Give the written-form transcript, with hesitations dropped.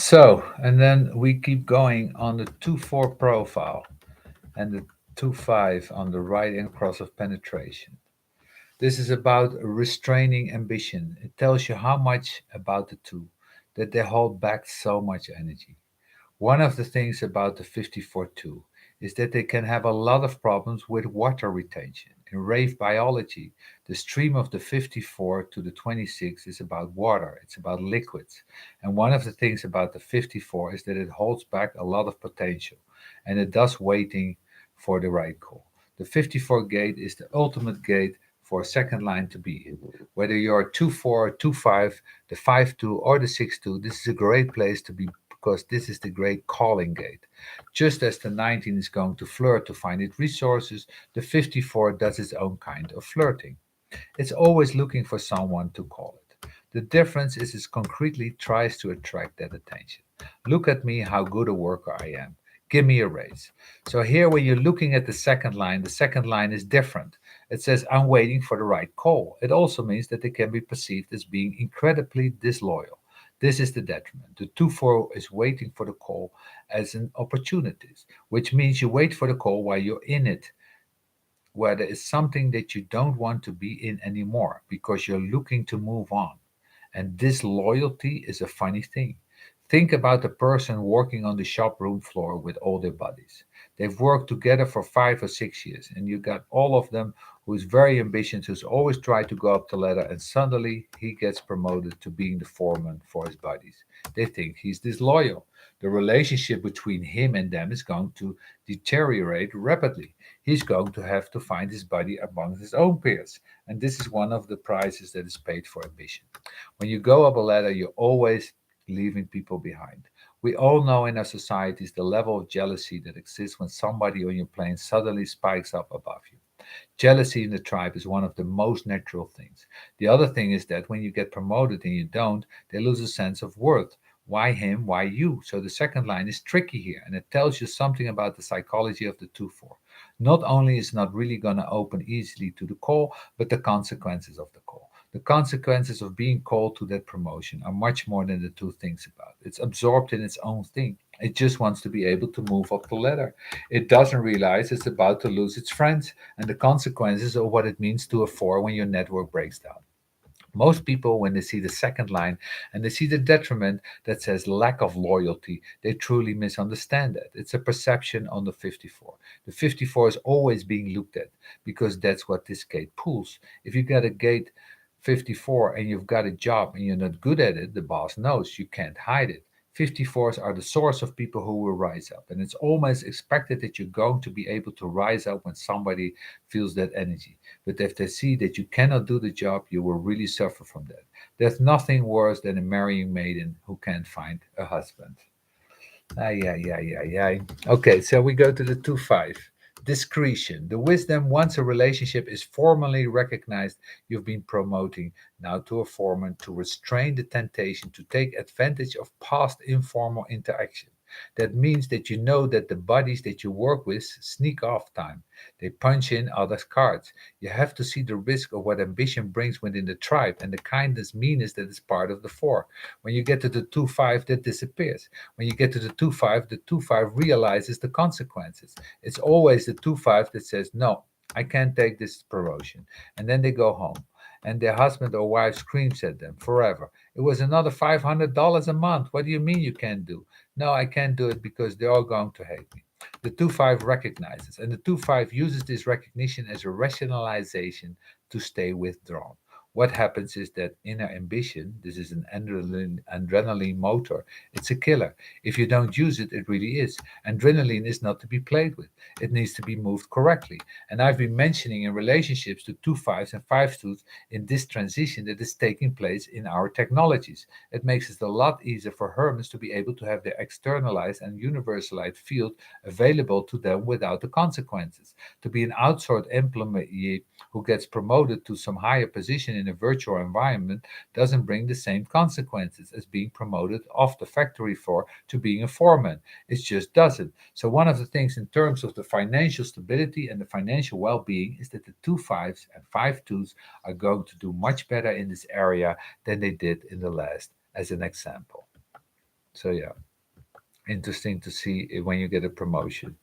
So, and then we keep going on the 2-4 profile and the 2-5 on the right and cross of penetration. This is about restraining ambition. It tells you how much about the two that they hold back so much energy. One of the things about the 54-2 is that they can have a lot of problems with water retention. In rave biology, the stream of the 54 to the 26 is about water, it's about liquids. And one of the things about the 54 is that it holds back a lot of potential and it does waiting for the right call. The 54 gate is the ultimate gate for a second line to be in. Whether you're 2-4, 2-5, the 5-2, or the 6-2, this is a great place to be because this is the great calling gate. Just as the 19 is going to flirt to find its resources, the 54 does its own kind of flirting. It's always looking for someone to call it. The difference is it concretely tries to attract that attention. Look at me, how good a worker I am. Give me a raise. So here, when you're looking at the second line is different. It says, I'm waiting for the right call. It also means that they can be perceived as being incredibly disloyal. This is the detriment. The 2-4 is waiting for the call as an opportunity, which means you wait for the call while you're in it, where there is something that you don't want to be in anymore because you're looking to move on. And this loyalty is a funny thing. Think about the person working on the shop room floor with all their buddies. They've worked together for 5 or 6 years, and you got all of them who's very ambitious, who's always tried to go up the ladder, and suddenly he gets promoted to being the foreman for his buddies. They think he's disloyal. The relationship between him and them is going to deteriorate rapidly. He's going to have to find his buddy among his own peers. And this is one of the prices that is paid for ambition. When you go up a ladder, you're always leaving people behind. We all know in our societies the level of jealousy that exists when somebody on your plane suddenly spikes up above you. Jealousy in the tribe is one of the most natural things. The other thing is that when you get promoted and you don't, they lose a sense of worth. Why him? Why you? So the second line is tricky here, and it tells you something about the psychology of the 2-4. Not only is it not really going to open easily to the call, but the consequences of the call. The consequences of being called to that promotion are much more than the two thinks about. It's absorbed in its own thing. It just wants to be able to move up the ladder. It doesn't realize it's about to lose its friends and the consequences of what it means to a four when your network breaks down. Most people, when they see the second line and they see the detriment that says lack of loyalty, they truly misunderstand that. It's a perception on the 54. The 54 is always being looked at because that's what this gate pulls. If you get a gate 54 and you've got a job and you're not good at it, the boss knows you can't hide it. 54s are the source of people who will rise up. And it's almost expected that you're going to be able to rise up when somebody feels that energy. But if they see that you cannot do the job, you will really suffer from that. There's nothing worse than a marrying maiden who can't find a husband. Ay, ay, ay, ay, ay. Okay, so we go to the 2-5. Discretion. The wisdom, once a relationship is formally recognized, you've been promoting now to a foreman to restrain the temptation to take advantage of past informal interaction. That means that you know that the buddies that you work with sneak off time. They punch in others' cards. You have to see the risk of what ambition brings within the tribe and the kindness, meanness that is part of the four. When you get to the 2-5, that disappears. When you get to the 2-5 realizes the consequences. It's always the 2-5 that says, no, I can't take this promotion. And then they go home. And their husband or wife screams at them forever. It was another $500 a month. What do you mean you can't do? No, I can't do it because they're all going to hate me. The 2-5 recognizes, and the 2-5 uses this recognition as a rationalization to stay withdrawn. What happens is that inner ambition, this is an adrenaline motor, it's a killer. If you don't use it, it really is. Adrenaline is not to be played with. It needs to be moved correctly. And I've been mentioning in relationships to 2-5s and 5-2s in this transition that is taking place in our technologies. It makes it a lot easier for hermits to be able to have their externalized and universalized field available to them without the consequences. To be an outsourced employee who gets promoted to some higher position in a virtual environment doesn't bring the same consequences as being promoted off the factory floor to being a foreman. It just doesn't. So one of the things in terms of the financial stability and the financial well-being is that the 2-5s and 5-2s are going to do much better in this area than they did in the last, as an example. So yeah, interesting to see when you get a promotion.